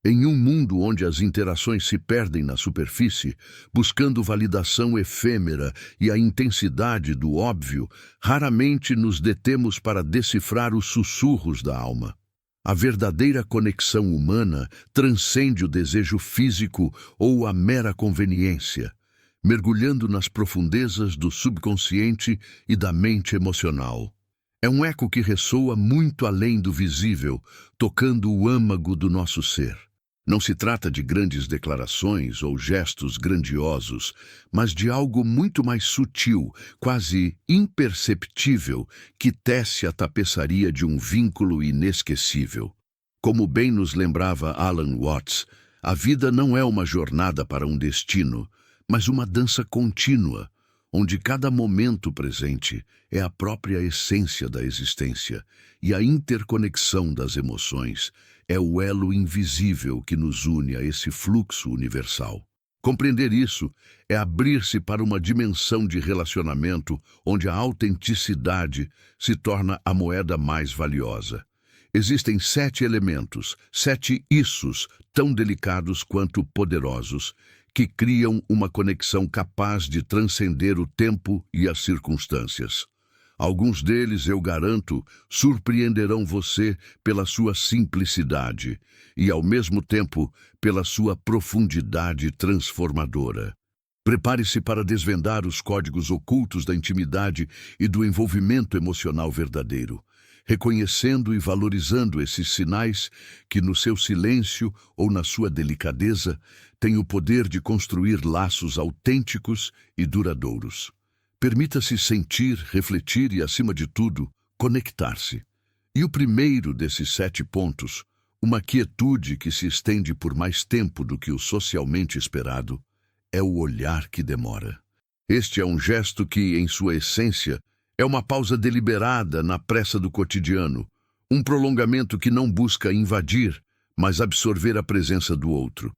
Em um mundo onde as interações se perdem na superfície, buscando validação efêmera e a intensidade do óbvio, raramente nos detemos para decifrar os sussurros da alma. A verdadeira conexão humana transcende o desejo físico ou a mera conveniência, mergulhando nas profundezas do subconsciente e da mente emocional. É um eco que ressoa muito além do visível, tocando o âmago do nosso ser. Não se trata de grandes declarações ou gestos grandiosos, mas de algo muito mais sutil, quase imperceptível, que tece a tapeçaria de um vínculo inesquecível. Como bem nos lembrava Alan Watts, a vida não é uma jornada para um destino, mas uma dança contínua, onde cada momento presente é a própria essência da existência, e a interconexão das emoções é o elo invisível que nos une a esse fluxo universal. Compreender isso é abrir-se para uma dimensão de relacionamento onde a autenticidade se torna a moeda mais valiosa. Existem 7 elementos, 7 issos tão delicados quanto poderosos, que criam uma conexão capaz de transcender o tempo e as circunstâncias. Alguns deles, eu garanto, surpreenderão você pela sua simplicidade e, ao mesmo tempo, pela sua profundidade transformadora. Prepare-se para desvendar os códigos ocultos da intimidade e do envolvimento emocional verdadeiro, reconhecendo e valorizando esses sinais que, no seu silêncio ou na sua delicadeza, têm o poder de construir laços autênticos e duradouros. Permita-se sentir, refletir e, acima de tudo, conectar-se. E o primeiro desses 7 pontos, uma quietude que se estende por mais tempo do que o socialmente esperado, é o olhar que demora. Este é um gesto que, em sua essência, é uma pausa deliberada na pressa do cotidiano, um prolongamento que não busca invadir, mas absorver a presença do outro.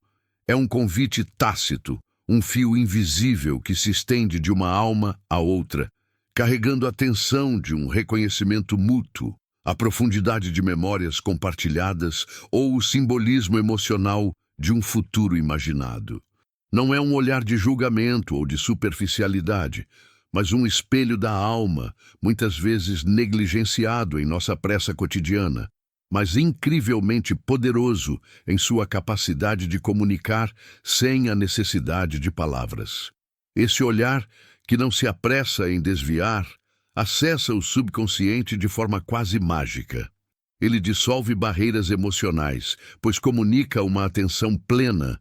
É um convite tácito, um fio invisível que se estende de uma alma a outra, carregando a tensão de um reconhecimento mútuo, a profundidade de memórias compartilhadas ou o simbolismo emocional de um futuro imaginado. Não é um olhar de julgamento ou de superficialidade, mas um espelho da alma, muitas vezes negligenciado em nossa pressa cotidiana, mas incrivelmente poderoso em sua capacidade de comunicar sem a necessidade de palavras. Esse olhar, que não se apressa em desviar, acessa o subconsciente de forma quase mágica. Ele dissolve barreiras emocionais, pois comunica uma atenção plena,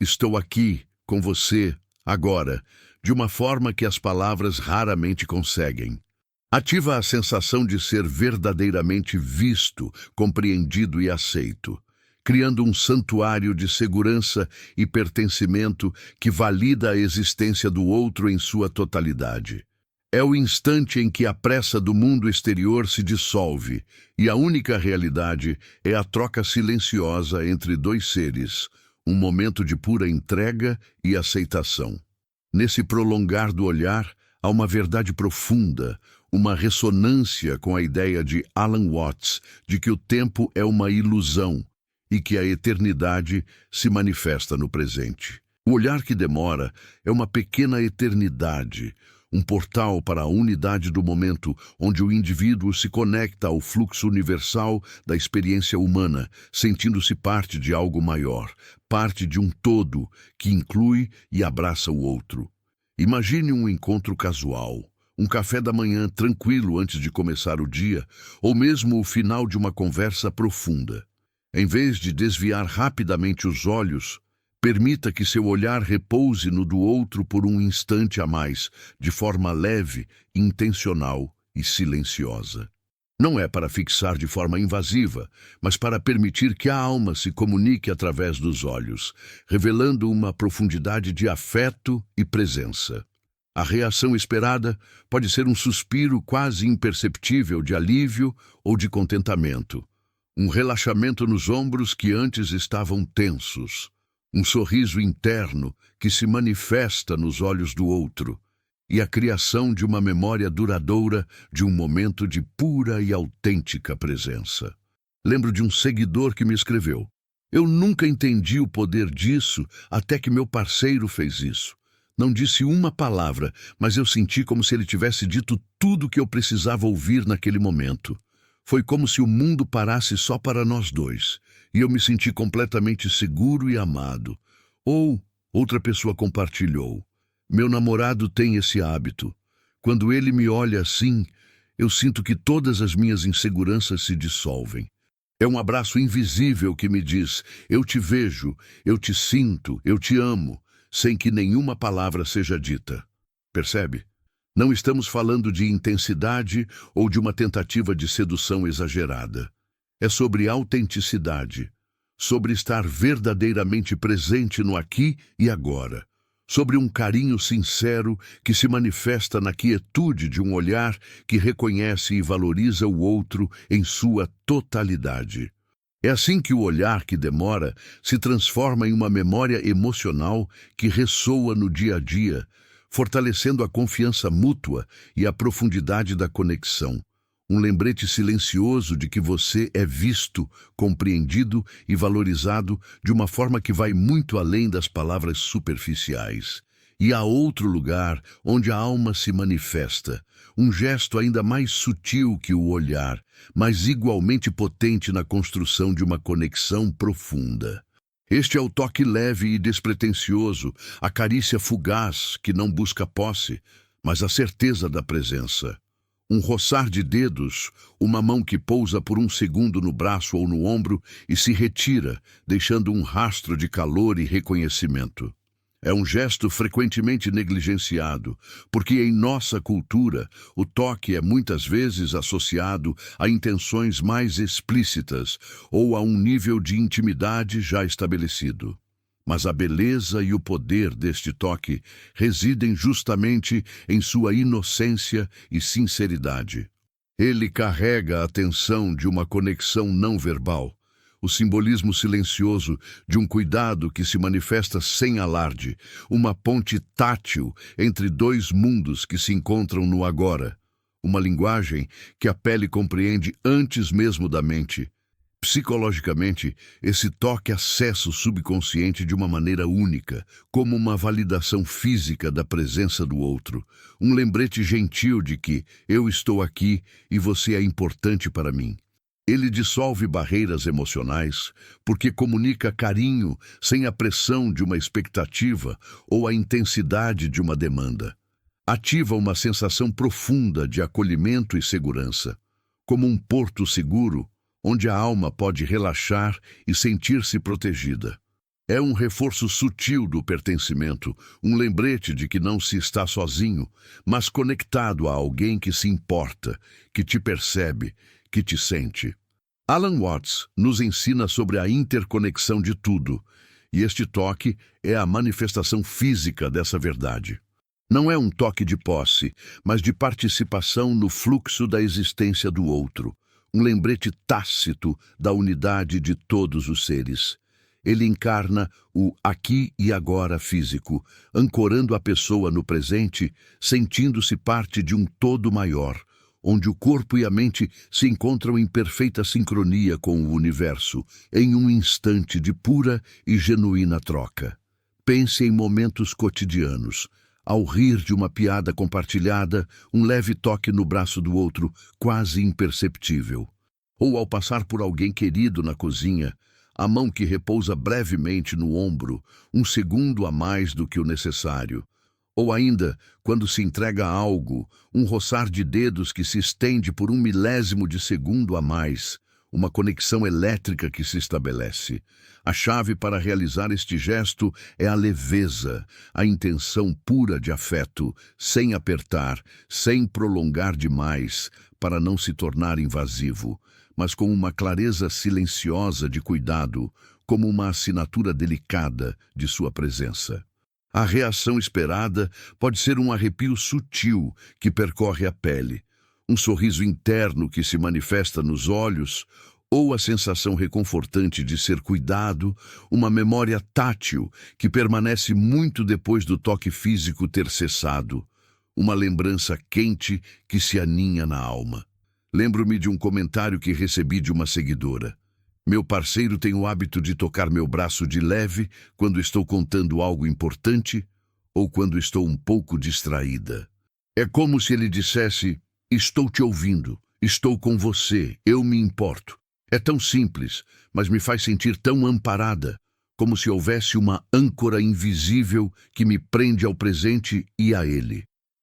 estou aqui, com você, agora, de uma forma que as palavras raramente conseguem. Ativa a sensação de ser verdadeiramente visto, compreendido e aceito, criando um santuário de segurança e pertencimento que valida a existência do outro em sua totalidade. É o instante em que a pressa do mundo exterior se dissolve e a única realidade é a troca silenciosa entre 2 seres, um momento de pura entrega e aceitação. Nesse prolongar do olhar, há uma verdade profunda, uma ressonância com a ideia de Alan Watts de que o tempo é uma ilusão e que a eternidade se manifesta no presente. O olhar que demora é uma pequena eternidade, um portal para a unidade do momento onde o indivíduo se conecta ao fluxo universal da experiência humana, sentindo-se parte de algo maior, parte de um todo que inclui e abraça o outro. Imagine um encontro casual, um café da manhã tranquilo antes de começar o dia, ou mesmo o final de uma conversa profunda. Em vez de desviar rapidamente os olhos, permita que seu olhar repouse no do outro por um instante a mais, de forma leve, intencional e silenciosa. Não é para fixar de forma invasiva, mas para permitir que a alma se comunique através dos olhos, revelando uma profundidade de afeto e presença. A reação esperada pode ser um suspiro quase imperceptível de alívio ou de contentamento, um relaxamento nos ombros que antes estavam tensos, um sorriso interno que se manifesta nos olhos do outro, e a criação de uma memória duradoura de um momento de pura e autêntica presença. Lembro de um seguidor que me escreveu: Eu nunca entendi o poder disso até que meu parceiro fez isso. Não disse uma palavra, mas eu senti como se ele tivesse dito tudo o que eu precisava ouvir naquele momento. Foi como se o mundo parasse só para nós dois, e eu me senti completamente seguro e amado. Ou outra pessoa compartilhou: meu namorado tem esse hábito. Quando ele me olha assim, eu sinto que todas as minhas inseguranças se dissolvem. É um abraço invisível que me diz: eu te vejo, eu te sinto, eu te amo, sem que nenhuma palavra seja dita. Percebe? Não estamos falando de intensidade ou de uma tentativa de sedução exagerada. É sobre autenticidade, sobre estar verdadeiramente presente no aqui e agora, sobre um carinho sincero que se manifesta na quietude de um olhar que reconhece e valoriza o outro em sua totalidade. É assim que o olhar que demora se transforma em uma memória emocional que ressoa no dia a dia, fortalecendo a confiança mútua e a profundidade da conexão. Um lembrete silencioso de que você é visto, compreendido e valorizado de uma forma que vai muito além das palavras superficiais. E há outro lugar onde a alma se manifesta, um gesto ainda mais sutil que o olhar, mas igualmente potente na construção de uma conexão profunda. Este é o toque leve e despretensioso, a carícia fugaz que não busca posse, mas a certeza da presença. Um roçar de dedos, uma mão que pousa por um segundo no braço ou no ombro e se retira, deixando um rastro de calor e reconhecimento. É um gesto frequentemente negligenciado, porque em nossa cultura o toque é muitas vezes associado a intenções mais explícitas ou a um nível de intimidade já estabelecido. Mas a beleza e o poder deste toque residem justamente em sua inocência e sinceridade. Ele carrega a tensão de uma conexão não verbal, o simbolismo silencioso de um cuidado que se manifesta sem alarde, uma ponte tátil entre dois mundos que se encontram no agora, uma linguagem que a pele compreende antes mesmo da mente. Psicologicamente, esse toque acessa o subconsciente de uma maneira única, como uma validação física da presença do outro, um lembrete gentil de que eu estou aqui e você é importante para mim. Ele dissolve barreiras emocionais porque comunica carinho sem a pressão de uma expectativa ou a intensidade de uma demanda. Ativa uma sensação profunda de acolhimento e segurança, como um porto seguro onde a alma pode relaxar e sentir-se protegida. É um reforço sutil do pertencimento, um lembrete de que não se está sozinho, mas conectado a alguém que se importa, que te percebe, que te sente. Alan Watts nos ensina sobre a interconexão de tudo, e este toque é a manifestação física dessa verdade. Não é um toque de posse, mas de participação no fluxo da existência do outro, um lembrete tácito da unidade de todos os seres. Ele encarna o aqui e agora físico, ancorando a pessoa no presente, sentindo-se parte de um todo maior, onde o corpo e a mente se encontram em perfeita sincronia com o universo, em um instante de pura e genuína troca. Pense em momentos cotidianos. Ao rir de uma piada compartilhada, um leve toque no braço do outro, quase imperceptível. Ou ao passar por alguém querido na cozinha, a mão que repousa brevemente no ombro, um segundo a mais do que o necessário. Ou ainda, quando se entrega algo, um roçar de dedos que se estende por um milésimo de segundo a mais, uma conexão elétrica que se estabelece. A chave para realizar este gesto é a leveza, a intenção pura de afeto, sem apertar, sem prolongar demais, para não se tornar invasivo, mas com uma clareza silenciosa de cuidado, como uma assinatura delicada de sua presença. A reação esperada pode ser um arrepio sutil que percorre a pele, um sorriso interno que se manifesta nos olhos, ou a sensação reconfortante de ser cuidado, uma memória tátil que permanece muito depois do toque físico ter cessado, uma lembrança quente que se aninha na alma. Lembro-me de um comentário que recebi de uma seguidora. Meu parceiro tem o hábito de tocar meu braço de leve quando estou contando algo importante ou quando estou um pouco distraída. É como se ele dissesse: estou te ouvindo, estou com você, eu me importo. É tão simples, mas me faz sentir tão amparada, como se houvesse uma âncora invisível que me prende ao presente e a ele.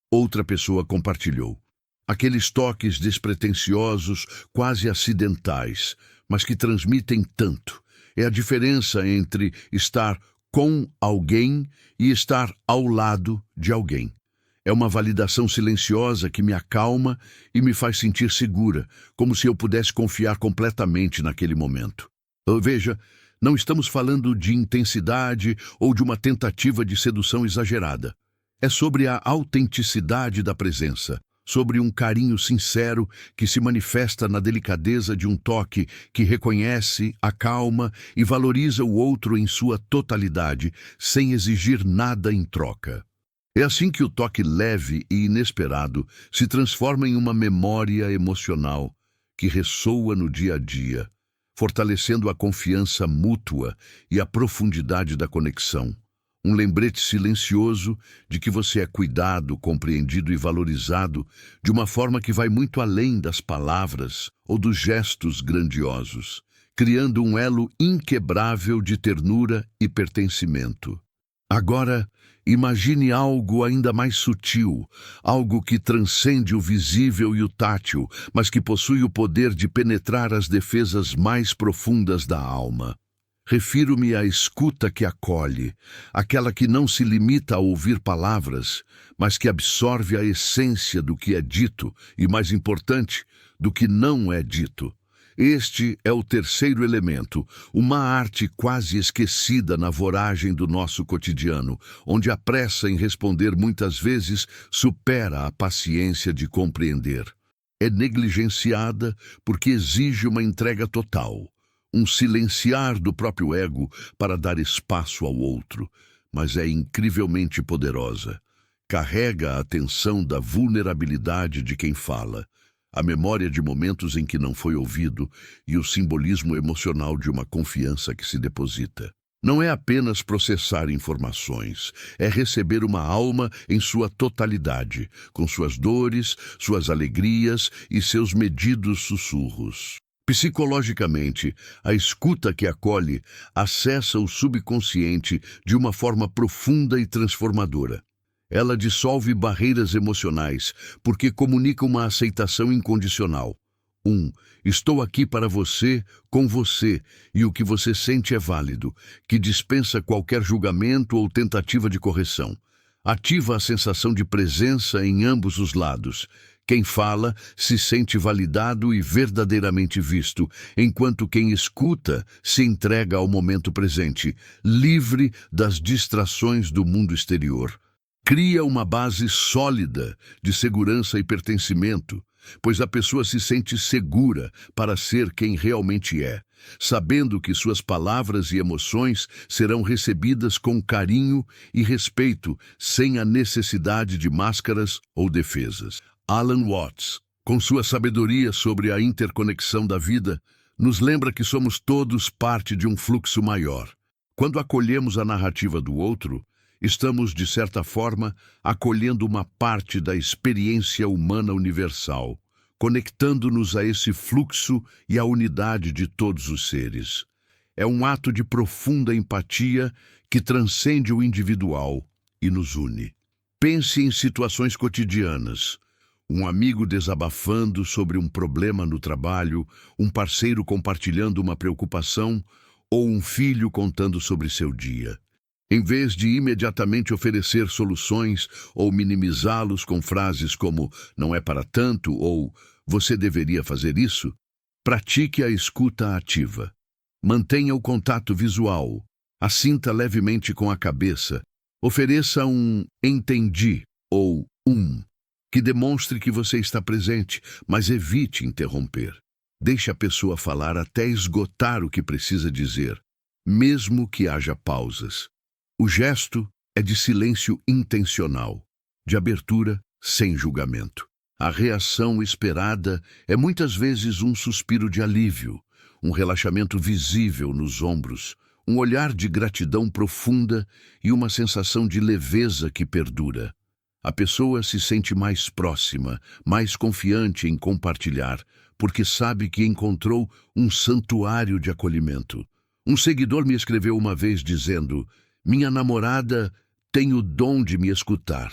Outra pessoa compartilhou: aqueles toques despretensiosos, quase acidentais, mas que transmitem tanto. É a diferença entre estar com alguém e estar ao lado de alguém. É uma validação silenciosa que me acalma e me faz sentir segura, como se eu pudesse confiar completamente naquele momento. Veja, não estamos falando de intensidade ou de uma tentativa de sedução exagerada. É sobre a autenticidade da presença, sobre um carinho sincero que se manifesta na delicadeza de um toque que reconhece, acalma e valoriza o outro em sua totalidade, sem exigir nada em troca. É assim que o toque leve e inesperado se transforma em uma memória emocional que ressoa no dia a dia, fortalecendo a confiança mútua e a profundidade da conexão. Um lembrete silencioso de que você é cuidado, compreendido e valorizado de uma forma que vai muito além das palavras ou dos gestos grandiosos, criando um elo inquebrável de ternura e pertencimento. Agora, imagine algo ainda mais sutil, algo que transcende o visível e o tátil, mas que possui o poder de penetrar as defesas mais profundas da alma. Refiro-me à escuta que acolhe, aquela que não se limita a ouvir palavras, mas que absorve a essência do que é dito e, mais importante, do que não é dito. Este é o terceiro elemento, uma arte quase esquecida na voragem do nosso cotidiano, onde a pressa em responder muitas vezes supera a paciência de compreender. É negligenciada porque exige uma entrega total, um silenciar do próprio ego para dar espaço ao outro, mas é incrivelmente poderosa. Carrega a atenção da vulnerabilidade de quem fala, a memória de momentos em que não foi ouvido e o simbolismo emocional de uma confiança que se deposita. Não é apenas processar informações, é receber uma alma em sua totalidade, com suas dores, suas alegrias e seus medidos sussurros. Psicologicamente, a escuta que acolhe acessa o subconsciente de uma forma profunda e transformadora. Ela dissolve barreiras emocionais, porque comunica uma aceitação incondicional. Estou aqui para você, com você, e o que você sente é válido, que dispensa qualquer julgamento ou tentativa de correção. Ativa a sensação de presença em ambos os lados. Quem fala se sente validado e verdadeiramente visto, enquanto quem escuta se entrega ao momento presente, livre das distrações do mundo exterior. Cria uma base sólida de segurança e pertencimento, pois a pessoa se sente segura para ser quem realmente é, sabendo que suas palavras e emoções serão recebidas com carinho e respeito, sem a necessidade de máscaras ou defesas. Alan Watts, com sua sabedoria sobre a interconexão da vida, nos lembra que somos todos parte de um fluxo maior. Quando acolhemos a narrativa do outro, estamos, de certa forma, acolhendo uma parte da experiência humana universal, conectando-nos a esse fluxo e à unidade de todos os seres. É um ato de profunda empatia que transcende o individual e nos une. Pense em situações cotidianas. Um amigo desabafando sobre um problema no trabalho, um parceiro compartilhando uma preocupação ou um filho contando sobre seu dia. Em vez de imediatamente oferecer soluções ou minimizá-los com frases como "não é para tanto" ou "você deveria fazer isso", pratique a escuta ativa. Mantenha o contato visual, assinta levemente com a cabeça, ofereça um "entendi" ou que demonstre que você está presente, mas evite interromper. Deixe a pessoa falar até esgotar o que precisa dizer, mesmo que haja pausas. O gesto é de silêncio intencional, de abertura sem julgamento. A reação esperada é muitas vezes um suspiro de alívio, um relaxamento visível nos ombros, um olhar de gratidão profunda e uma sensação de leveza que perdura. A pessoa se sente mais próxima, mais confiante em compartilhar, porque sabe que encontrou um santuário de acolhimento. Um seguidor me escreveu uma vez dizendo: "Minha namorada tem o dom de me escutar.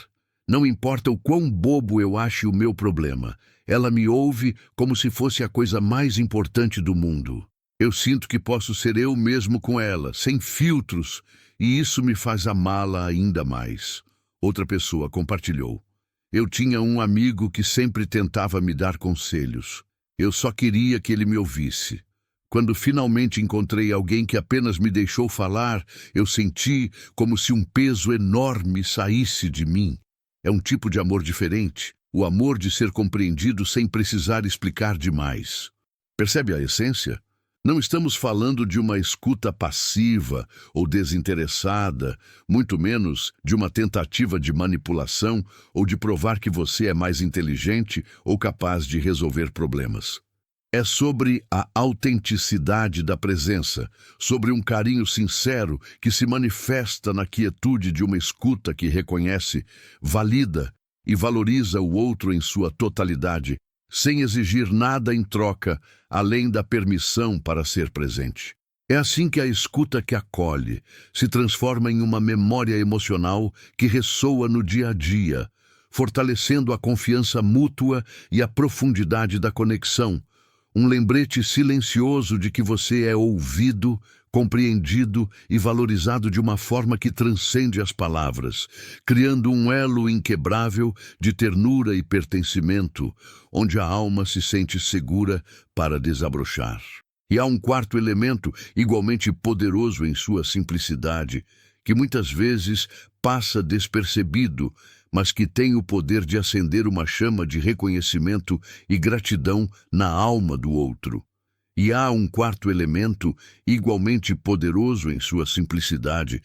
Não importa o quão bobo eu ache o meu problema, ela me ouve como se fosse a coisa mais importante do mundo. Eu sinto que posso ser eu mesmo com ela, sem filtros, e isso me faz amá-la ainda mais." Outra pessoa compartilhou: "Eu tinha um amigo que sempre tentava me dar conselhos. Eu só queria que ele me ouvisse. Quando finalmente encontrei alguém que apenas me deixou falar, eu senti como se um peso enorme saísse de mim. É um tipo de amor diferente, o amor de ser compreendido sem precisar explicar demais." Percebe a essência? Não estamos falando de uma escuta passiva ou desinteressada, muito menos de uma tentativa de manipulação ou de provar que você é mais inteligente ou capaz de resolver problemas. É sobre a autenticidade da presença, sobre um carinho sincero que se manifesta na quietude de uma escuta que reconhece, valida e valoriza o outro em sua totalidade, sem exigir nada em troca, além da permissão para ser presente. É assim que a escuta que acolhe se transforma em uma memória emocional que ressoa no dia a dia, fortalecendo a confiança mútua e a profundidade da conexão, um lembrete silencioso de que você é ouvido, compreendido e valorizado de uma forma que transcende as palavras, criando um elo inquebrável de ternura e pertencimento, onde a alma se sente segura para desabrochar. E há um quarto elemento, igualmente poderoso em sua simplicidade, que muitas vezes passa despercebido, mas que tem o poder de acender uma chama de reconhecimento e gratidão na alma do outro. E há um quarto elemento, igualmente poderoso em sua simplicidade,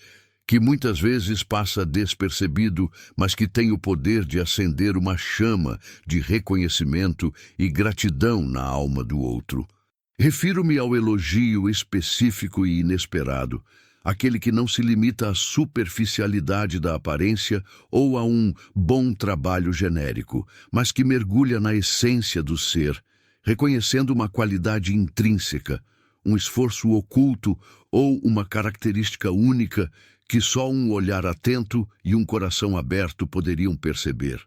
que muitas vezes passa despercebido, mas que tem o poder de acender uma chama de reconhecimento e gratidão na alma do outro. Refiro-me ao elogio específico e inesperado, aquele que não se limita à superficialidade da aparência ou a um bom trabalho genérico, mas que mergulha na essência do ser, reconhecendo uma qualidade intrínseca, um esforço oculto ou uma característica única que só um olhar atento e um coração aberto poderiam perceber.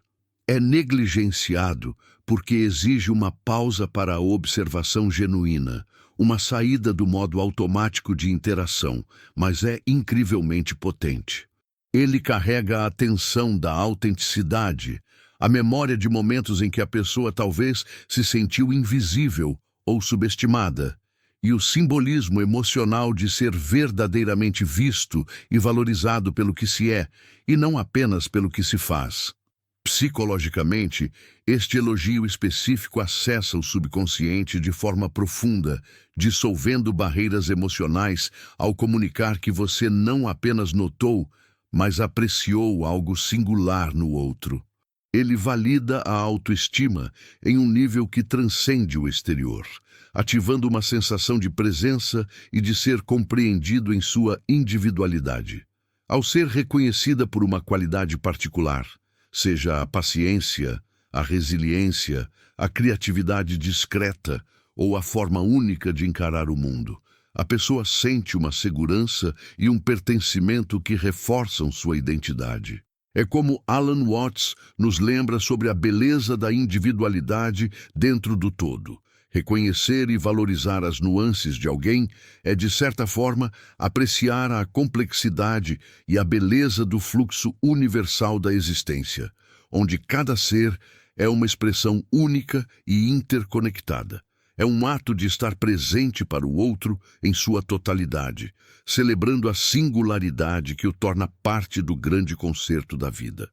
É negligenciado porque exige uma pausa para a observação genuína, uma saída do modo automático de interação, mas é incrivelmente potente. Ele carrega a atenção da autenticidade, a memória de momentos em que a pessoa talvez se sentiu invisível ou subestimada, e o simbolismo emocional de ser verdadeiramente visto e valorizado pelo que se é, e não apenas pelo que se faz. Psicologicamente, este elogio específico acessa o subconsciente de forma profunda, dissolvendo barreiras emocionais ao comunicar que você não apenas notou, mas apreciou algo singular no outro. Ele valida a autoestima em um nível que transcende o exterior, ativando uma sensação de presença e de ser compreendido em sua individualidade. Ao ser reconhecida por uma qualidade particular, seja a paciência, a resiliência, a criatividade discreta ou a forma única de encarar o mundo, a pessoa sente uma segurança e um pertencimento que reforçam sua identidade. É como Alan Watts nos lembra sobre a beleza da individualidade dentro do todo. Reconhecer e valorizar as nuances de alguém é, de certa forma, apreciar a complexidade e a beleza do fluxo universal da existência, onde cada ser é uma expressão única e interconectada. É um ato de estar presente para o outro em sua totalidade, celebrando a singularidade que o torna parte do grande concerto da vida.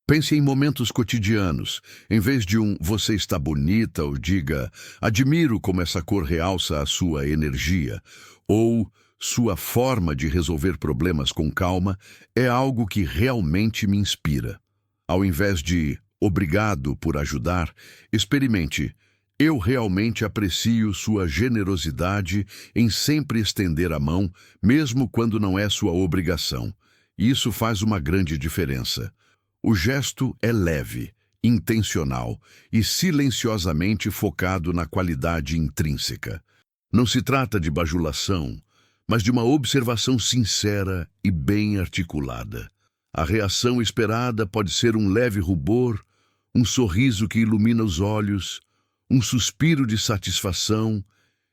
Pense em momentos cotidianos. Em vez de um "você está bonita" ou diga "admiro como essa cor realça a sua energia" ou "sua forma de resolver problemas com calma é algo que realmente me inspira." Ao invés de "obrigado por ajudar", experimente Eu realmente aprecio sua generosidade em sempre estender a mão, mesmo quando não é sua obrigação. Isso faz uma grande diferença. O gesto é leve, intencional e silenciosamente focado na qualidade intrínseca. Não se trata de bajulação, mas de uma observação sincera e bem articulada. A reação esperada pode ser um leve rubor, um sorriso que ilumina os olhos, um suspiro de satisfação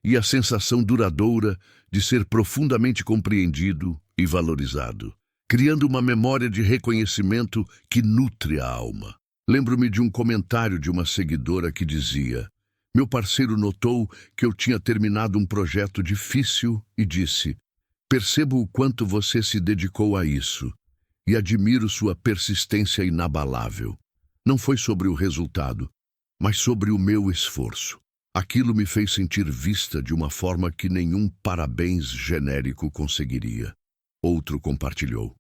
e a sensação duradoura de ser profundamente compreendido e valorizado, criando uma memória de reconhecimento que nutre a alma. Lembro-me de um comentário de uma seguidora que dizia: meu parceiro notou que eu tinha terminado um projeto difícil e disse: percebo o quanto você se dedicou a isso e admiro sua persistência inabalável. Não foi sobre o resultado, mas sobre o meu esforço. Aquilo me fez sentir vista de uma forma que nenhum parabéns genérico conseguiria. Outro compartilhou: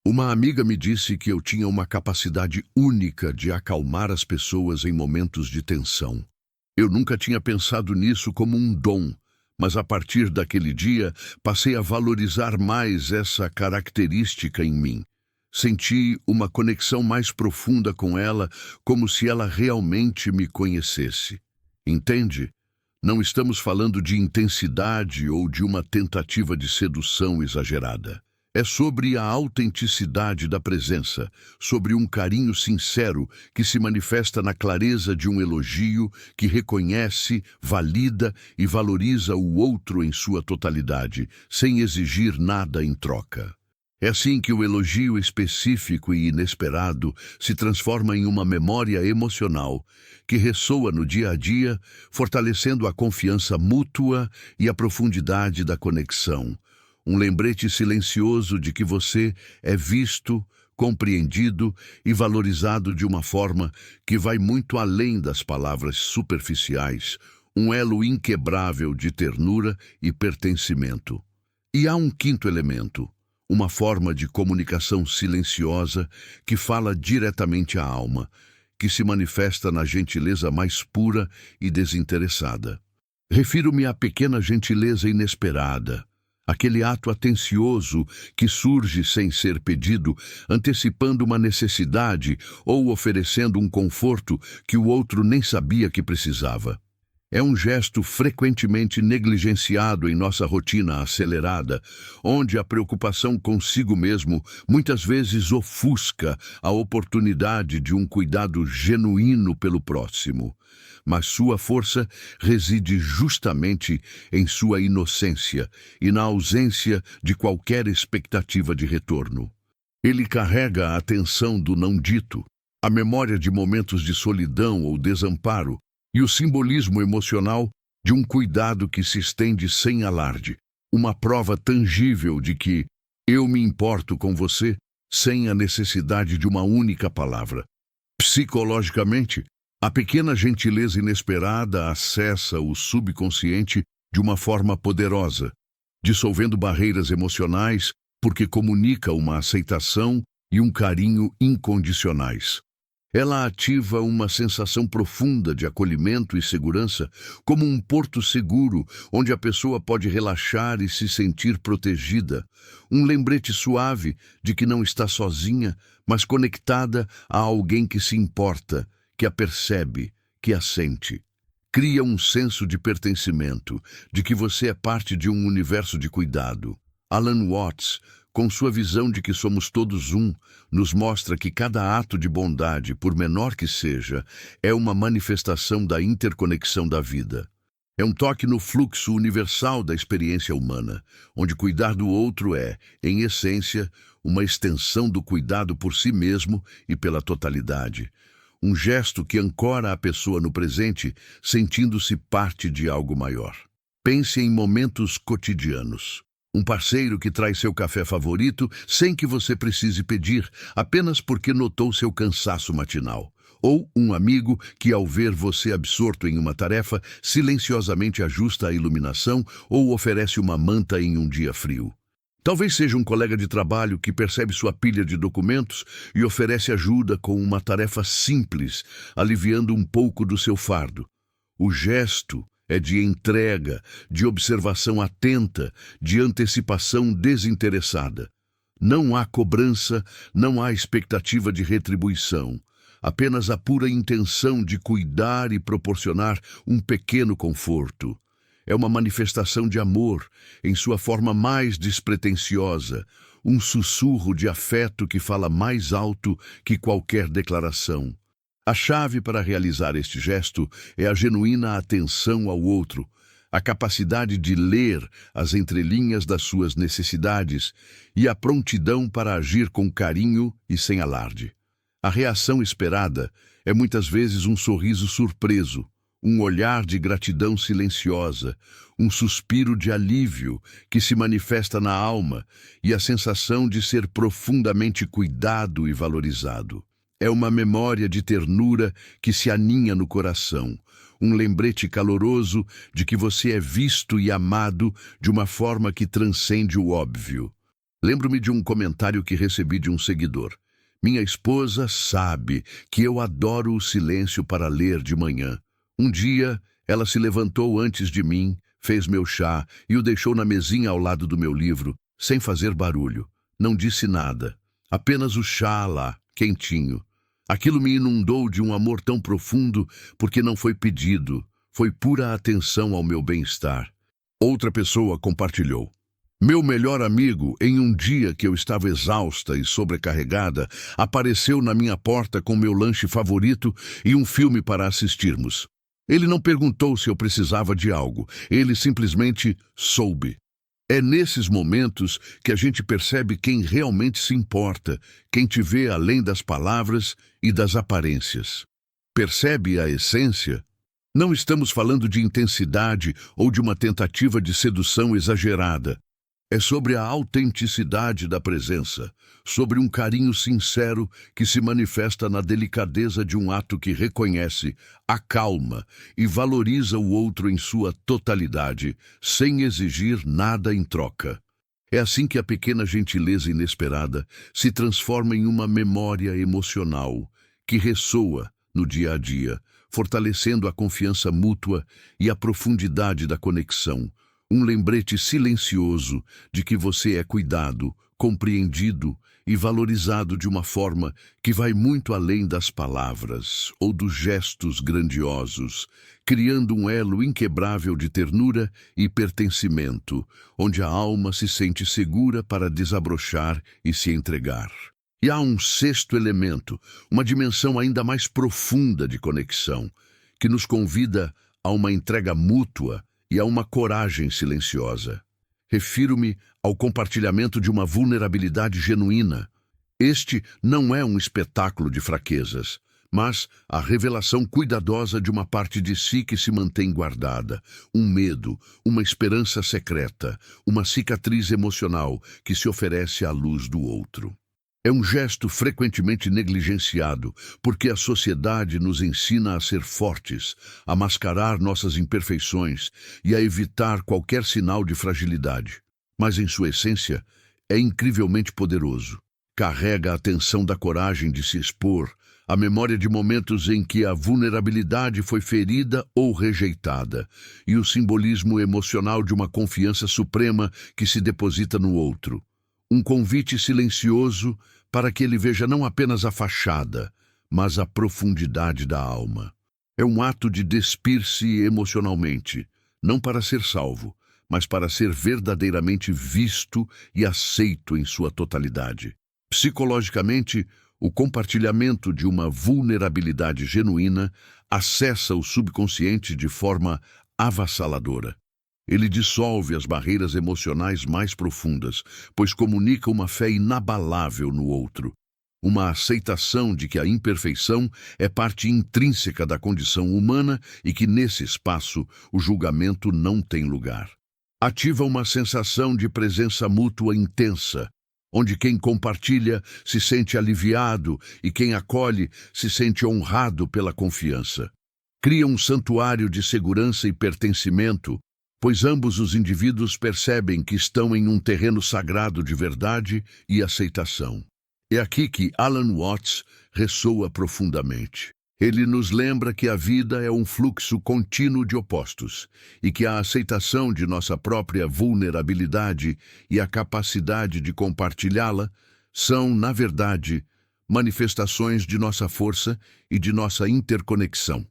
uma amiga me disse que eu tinha uma capacidade única de acalmar as pessoas em momentos de tensão. Eu nunca tinha pensado nisso como um dom, mas a partir daquele dia passei a valorizar mais essa característica em mim. Senti uma conexão mais profunda com ela, como se ela realmente me conhecesse. Entende? Não estamos falando de intensidade ou de uma tentativa de sedução exagerada. É sobre a autenticidade da presença, sobre um carinho sincero que se manifesta na clareza de um elogio que reconhece, valida e valoriza o outro em sua totalidade, sem exigir nada em troca. É assim que o elogio específico e inesperado se transforma em uma memória emocional que ressoa no dia a dia, fortalecendo a confiança mútua e a profundidade da conexão. Um lembrete silencioso de que você é visto, compreendido e valorizado de uma forma que vai muito além das palavras superficiais, um elo inquebrável de ternura e pertencimento. E há um quinto elemento: uma forma de comunicação silenciosa que fala diretamente à alma, que se manifesta na gentileza mais pura e desinteressada. Refiro-me à pequena gentileza inesperada, aquele ato atencioso que surge sem ser pedido, antecipando uma necessidade ou oferecendo um conforto que o outro nem sabia que precisava. É um gesto frequentemente negligenciado em nossa rotina acelerada, onde a preocupação consigo mesmo muitas vezes ofusca a oportunidade de um cuidado genuíno pelo próximo. Mas sua força reside justamente em sua inocência e na ausência de qualquer expectativa de retorno. Ele carrega a atenção do não dito, a memória de momentos de solidão ou desamparo, e o simbolismo emocional de um cuidado que se estende sem alarde, uma prova tangível de que eu me importo com você sem a necessidade de uma única palavra. Psicologicamente, a pequena gentileza inesperada acessa o subconsciente de uma forma poderosa, dissolvendo barreiras emocionais porque comunica uma aceitação e um carinho incondicionais. Ela ativa uma sensação profunda de acolhimento e segurança, como um porto seguro onde a pessoa pode relaxar e se sentir protegida. Um lembrete suave de que não está sozinha, mas conectada a alguém que se importa, que a percebe, que a sente. Cria um senso de pertencimento, de que você é parte de um universo de cuidado. Alan Watts, com sua visão de que somos todos um, nos mostra que cada ato de bondade, por menor que seja, é uma manifestação da interconexão da vida. É um toque no fluxo universal da experiência humana, onde cuidar do outro é, em essência, uma extensão do cuidado por si mesmo e pela totalidade. Um gesto que ancora a pessoa no presente, sentindo-se parte de algo maior. Pense em momentos cotidianos. Um parceiro que traz seu café favorito sem que você precise pedir, apenas porque notou seu cansaço matinal. Ou um amigo que, ao ver você absorto em uma tarefa, silenciosamente ajusta a iluminação ou oferece uma manta em um dia frio. Talvez seja um colega de trabalho que percebe sua pilha de documentos e oferece ajuda com uma tarefa simples, aliviando um pouco do seu fardo. O gesto é de entrega, de observação atenta, de antecipação desinteressada. Não há cobrança, não há expectativa de retribuição. Apenas a pura intenção de cuidar e proporcionar um pequeno conforto. É uma manifestação de amor em sua forma mais despretensiosa, um sussurro de afeto que fala mais alto que qualquer declaração. A chave para realizar este gesto é a genuína atenção ao outro, a capacidade de ler as entrelinhas das suas necessidades e a prontidão para agir com carinho e sem alarde. A reação esperada é muitas vezes um sorriso surpreso, um olhar de gratidão silenciosa, um suspiro de alívio que se manifesta na alma e a sensação de ser profundamente cuidado e valorizado. É uma memória de ternura que se aninha no coração, um lembrete caloroso de que você é visto e amado de uma forma que transcende o óbvio. Lembro-me de um comentário que recebi de um seguidor. Minha esposa sabe que eu adoro o silêncio para ler de manhã. Um dia, ela se levantou antes de mim, fez meu chá e o deixou na mesinha ao lado do meu livro, sem fazer barulho. Não disse nada, apenas o chá lá, quentinho. Aquilo me inundou de um amor tão profundo porque não foi pedido, foi pura atenção ao meu bem-estar. Outra pessoa compartilhou. Meu melhor amigo, em um dia que eu estava exausta e sobrecarregada, apareceu na minha porta com meu lanche favorito e um filme para assistirmos. Ele não perguntou se eu precisava de algo, ele simplesmente soube. É nesses momentos que a gente percebe quem realmente se importa, quem te vê além das palavras e das aparências. Percebe a essência? Não estamos falando de intensidade ou de uma tentativa de sedução exagerada. É sobre a autenticidade da presença, sobre um carinho sincero que se manifesta na delicadeza de um ato que reconhece, acalma e valoriza o outro em sua totalidade, sem exigir nada em troca. É assim que a pequena gentileza inesperada se transforma em uma memória emocional que ressoa no dia a dia, fortalecendo a confiança mútua e a profundidade da conexão. Um lembrete silencioso de que você é cuidado, compreendido e valorizado de uma forma que vai muito além das palavras ou dos gestos grandiosos, criando um elo inquebrável de ternura e pertencimento, onde a alma se sente segura para desabrochar e se entregar. E há um sexto elemento, uma dimensão ainda mais profunda de conexão, que nos convida a uma entrega mútua e a uma coragem silenciosa. Refiro-me ao compartilhamento de uma vulnerabilidade genuína. Este não é um espetáculo de fraquezas, mas a revelação cuidadosa de uma parte de si que se mantém guardada, um medo, uma esperança secreta, uma cicatriz emocional que se oferece à luz do outro. É um gesto frequentemente negligenciado, porque a sociedade nos ensina a ser fortes, a mascarar nossas imperfeições e a evitar qualquer sinal de fragilidade. Mas, em sua essência, é incrivelmente poderoso. Carrega a tensão da coragem de se expor, a memória de momentos em que a vulnerabilidade foi ferida ou rejeitada, e o simbolismo emocional de uma confiança suprema que se deposita no outro. Um convite silencioso para que ele veja não apenas a fachada, mas a profundidade da alma. É um ato de despir-se emocionalmente, não para ser salvo, mas para ser verdadeiramente visto e aceito em sua totalidade. Psicologicamente, o compartilhamento de uma vulnerabilidade genuína acessa o subconsciente de forma avassaladora. Ele dissolve as barreiras emocionais mais profundas, pois comunica uma fé inabalável no outro, uma aceitação de que a imperfeição é parte intrínseca da condição humana e que, nesse espaço, o julgamento não tem lugar. Ativa uma sensação de presença mútua intensa, onde quem compartilha se sente aliviado e quem acolhe se sente honrado pela confiança. Cria um santuário de segurança e pertencimento, pois ambos os indivíduos percebem que estão em um terreno sagrado de verdade e aceitação. É aqui que Alan Watts ressoa profundamente. Ele nos lembra que a vida é um fluxo contínuo de opostos e que a aceitação de nossa própria vulnerabilidade e a capacidade de compartilhá-la são, na verdade, manifestações de nossa força e de nossa interconexão.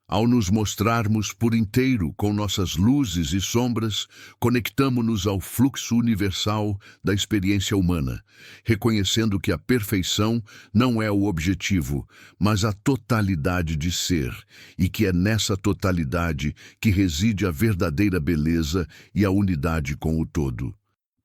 Ao nos mostrarmos por inteiro com nossas luzes e sombras, conectamo-nos ao fluxo universal da experiência humana, reconhecendo que a perfeição não é o objetivo, mas a totalidade de ser, e que é nessa totalidade que reside a verdadeira beleza e a unidade com o todo.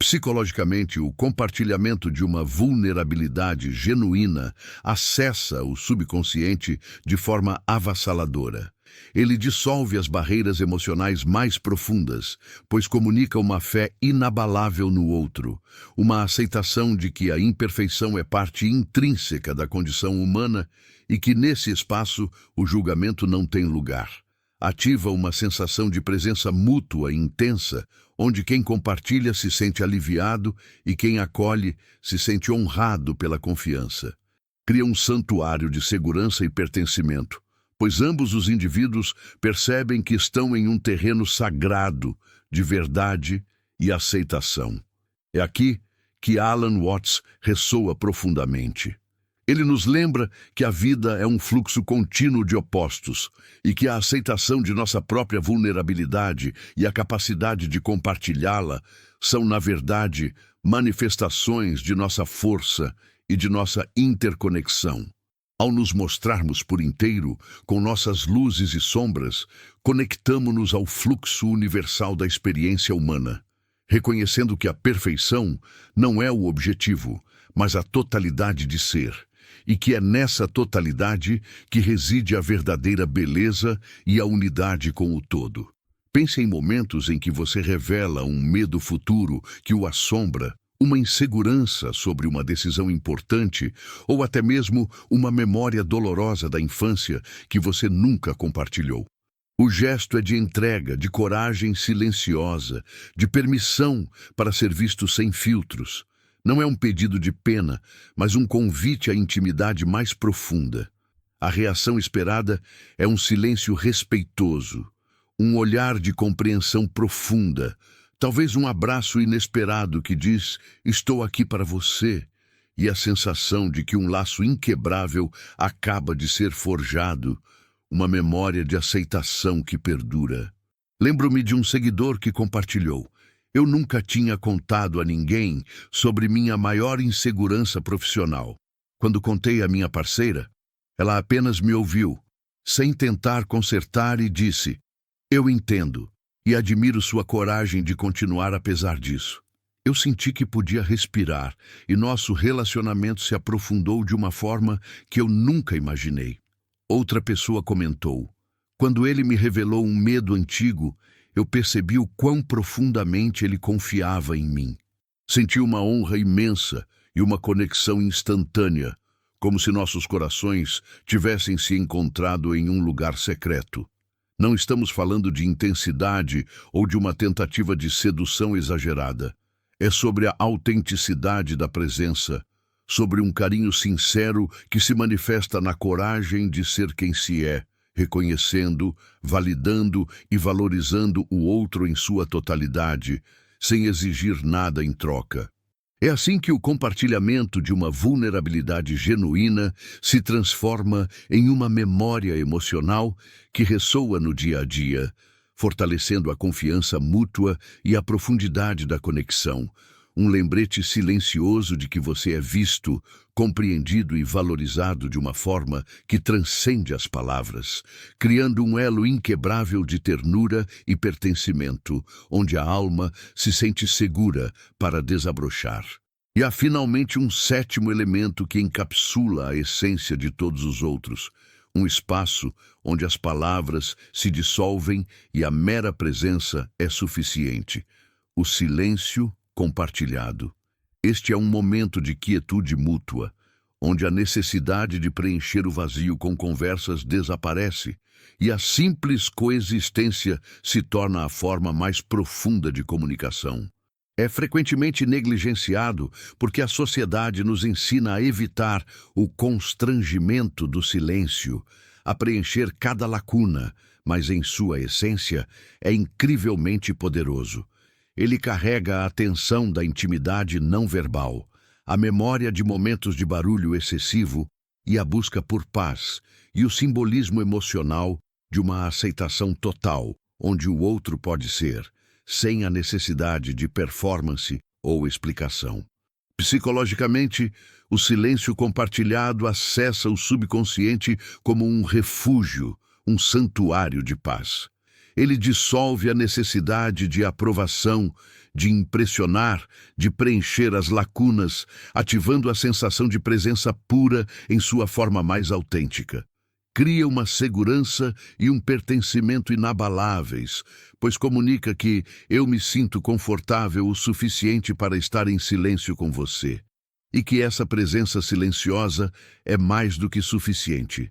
Psicologicamente, o compartilhamento de uma vulnerabilidade genuína acessa o subconsciente de forma avassaladora. Ele dissolve as barreiras emocionais mais profundas, pois comunica uma fé inabalável no outro, uma aceitação de que a imperfeição é parte intrínseca da condição humana e que, nesse espaço, o julgamento não tem lugar. Ativa uma sensação de presença mútua e intensa, onde quem compartilha se sente aliviado e quem acolhe se sente honrado pela confiança. Cria um santuário de segurança e pertencimento, pois ambos os indivíduos percebem que estão em um terreno sagrado de verdade e aceitação. É aqui que Alan Watts ressoa profundamente. Ele nos lembra que a vida é um fluxo contínuo de opostos e que a aceitação de nossa própria vulnerabilidade e a capacidade de compartilhá-la são, na verdade, manifestações de nossa força e de nossa interconexão. Ao nos mostrarmos por inteiro, com nossas luzes e sombras, conectamo-nos ao fluxo universal da experiência humana, reconhecendo que a perfeição não é o objetivo, mas a totalidade de ser, e que é nessa totalidade que reside a verdadeira beleza e a unidade com o todo. Pense em momentos em que você revela um medo futuro que o assombra, uma insegurança sobre uma decisão importante ou até mesmo uma memória dolorosa da infância que você nunca compartilhou. O gesto é de entrega, de coragem silenciosa, de permissão para ser visto sem filtros. Não é um pedido de pena, mas um convite à intimidade mais profunda. A reação esperada é um silêncio respeitoso, um olhar de compreensão profunda, talvez um abraço inesperado que diz: "Estou aqui para você", e a sensação de que um laço inquebrável acaba de ser forjado, uma memória de aceitação que perdura. Lembro-me de um seguidor que compartilhou: "Eu nunca tinha contado a ninguém sobre minha maior insegurança profissional. Quando contei à minha parceira, ela apenas me ouviu, sem tentar consertar, e disse: 'Eu entendo, e admiro sua coragem de continuar apesar disso.' Eu senti que podia respirar, e nosso relacionamento se aprofundou de uma forma que eu nunca imaginei." Outra pessoa comentou: "Quando ele me revelou um medo antigo, eu percebi o quão profundamente ele confiava em mim. Senti uma honra imensa e uma conexão instantânea, como se nossos corações tivessem se encontrado em um lugar secreto." Não estamos falando de intensidade ou de uma tentativa de sedução exagerada. É sobre a autenticidade da presença, sobre um carinho sincero que se manifesta na coragem de ser quem se é, reconhecendo, validando e valorizando o outro em sua totalidade, sem exigir nada em troca. É assim que o compartilhamento de uma vulnerabilidade genuína se transforma em uma memória emocional que ressoa no dia a dia, fortalecendo a confiança mútua e a profundidade da conexão. Um lembrete silencioso de que você é visto, compreendido e valorizado de uma forma que transcende as palavras, criando um elo inquebrável de ternura e pertencimento, onde a alma se sente segura para desabrochar. E há finalmente um sétimo elemento que encapsula a essência de todos os outros, um espaço onde as palavras se dissolvem e a mera presença é suficiente: o silêncio compartilhado. Este é um momento de quietude mútua, onde a necessidade de preencher o vazio com conversas desaparece e a simples coexistência se torna a forma mais profunda de comunicação. É frequentemente negligenciado porque a sociedade nos ensina a evitar o constrangimento do silêncio, a preencher cada lacuna, mas em sua essência é incrivelmente poderoso. Ele carrega a atenção da intimidade não verbal, a memória de momentos de barulho excessivo e a busca por paz, e o simbolismo emocional de uma aceitação total, onde o outro pode ser, sem a necessidade de performance ou explicação. Psicologicamente, o silêncio compartilhado acessa o subconsciente como um refúgio, um santuário de paz. Ele dissolve a necessidade de aprovação, de impressionar, de preencher as lacunas, ativando a sensação de presença pura em sua forma mais autêntica. Cria uma segurança e um pertencimento inabaláveis, pois comunica que eu me sinto confortável o suficiente para estar em silêncio com você, e que essa presença silenciosa é mais do que suficiente.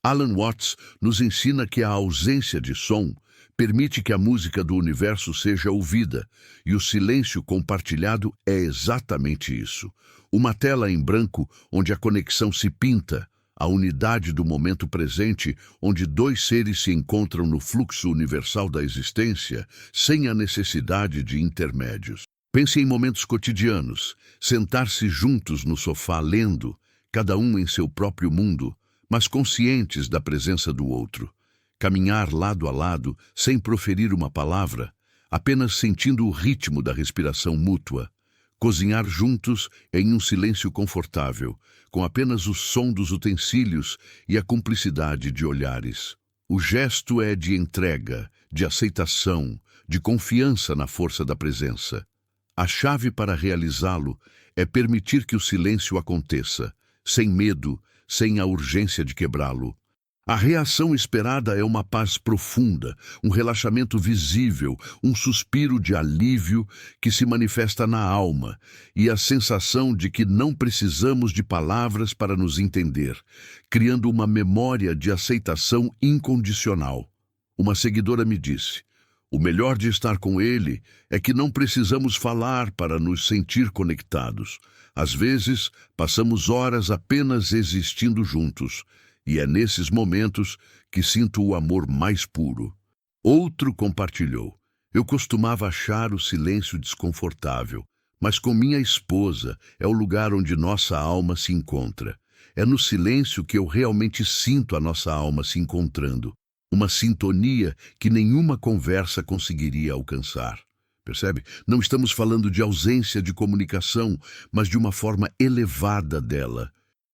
Alan Watts nos ensina que a ausência de som permite que a música do universo seja ouvida, e o silêncio compartilhado é exatamente isso. Uma tela em branco onde a conexão se pinta, a unidade do momento presente, onde dois seres se encontram no fluxo universal da existência, sem a necessidade de intermédios. Pense em momentos cotidianos, sentar-se juntos no sofá lendo, cada um em seu próprio mundo, mas conscientes da presença do outro. Caminhar lado a lado, sem proferir uma palavra, apenas sentindo o ritmo da respiração mútua. Cozinhar juntos em um silêncio confortável, com apenas o som dos utensílios e a cumplicidade de olhares. O gesto é de entrega, de aceitação, de confiança na força da presença. A chave para realizá-lo é permitir que o silêncio aconteça, sem medo, sem a urgência de quebrá-lo. A reação esperada é uma paz profunda, um relaxamento visível, um suspiro de alívio que se manifesta na alma e a sensação de que não precisamos de palavras para nos entender, criando uma memória de aceitação incondicional. Uma seguidora me disse: o melhor de estar com ele é que não precisamos falar para nos sentir conectados. Às vezes, passamos horas apenas existindo juntos. E é nesses momentos que sinto o amor mais puro. Outro compartilhou: eu costumava achar o silêncio desconfortável, mas com minha esposa é o lugar onde nossa alma se encontra. É no silêncio que eu realmente sinto a nossa alma se encontrando. Uma sintonia que nenhuma conversa conseguiria alcançar. Percebe? Não estamos falando de ausência de comunicação, mas de uma forma elevada dela.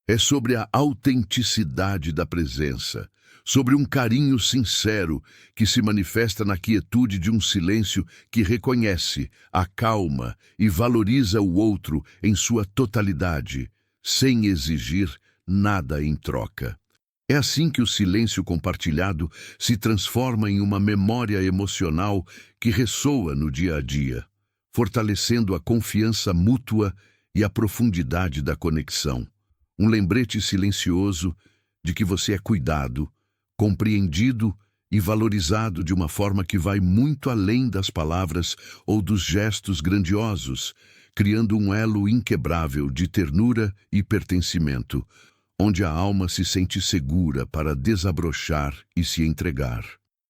É sobre a autenticidade da presença, sobre um carinho sincero que se manifesta na quietude de um silêncio que reconhece, acalma e valoriza o outro em sua totalidade, sem exigir nada em troca. É assim que o silêncio compartilhado se transforma em uma memória emocional que ressoa no dia a dia, fortalecendo a confiança mútua e a profundidade da conexão. Um lembrete silencioso de que você é cuidado, compreendido e valorizado de uma forma que vai muito além das palavras ou dos gestos grandiosos, criando um elo inquebrável de ternura e pertencimento, onde a alma se sente segura para desabrochar e se entregar.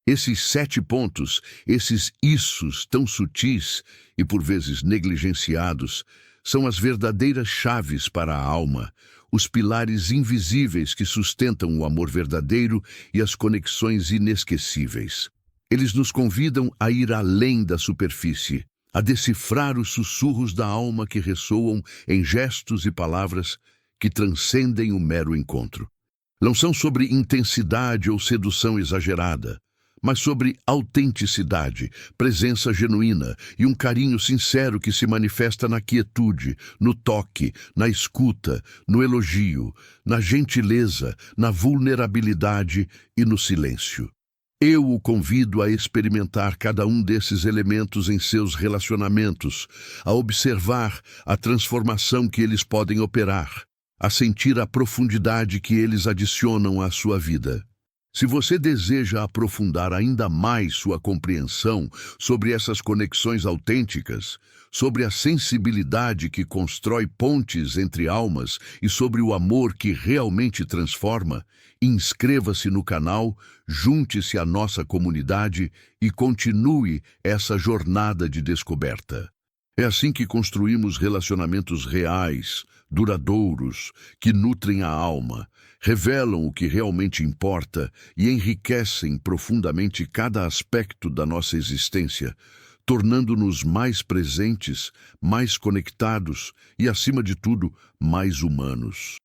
Esses 7 pontos, esses issos tão sutis e por vezes negligenciados, são as verdadeiras chaves para a alma, os pilares invisíveis que sustentam o amor verdadeiro e as conexões inesquecíveis. Eles nos convidam a ir além da superfície, a decifrar os sussurros da alma que ressoam em gestos e palavras que transcendem o mero encontro. Não são sobre intensidade ou sedução exagerada, mas sobre autenticidade, presença genuína e um carinho sincero que se manifesta na quietude, no toque, na escuta, no elogio, na gentileza, na vulnerabilidade e no silêncio. Eu o convido a experimentar cada um desses elementos em seus relacionamentos, a observar a transformação que eles podem operar, a sentir a profundidade que eles adicionam à sua vida. Se você deseja aprofundar ainda mais sua compreensão sobre essas conexões autênticas, sobre a sensibilidade que constrói pontes entre almas e sobre o amor que realmente transforma, inscreva-se no canal, junte-se à nossa comunidade e continue essa jornada de descoberta. É assim que construímos relacionamentos reais, duradouros, que nutrem a alma, revelam o que realmente importa e enriquecem profundamente cada aspecto da nossa existência, tornando-nos mais presentes, mais conectados e, acima de tudo, mais humanos.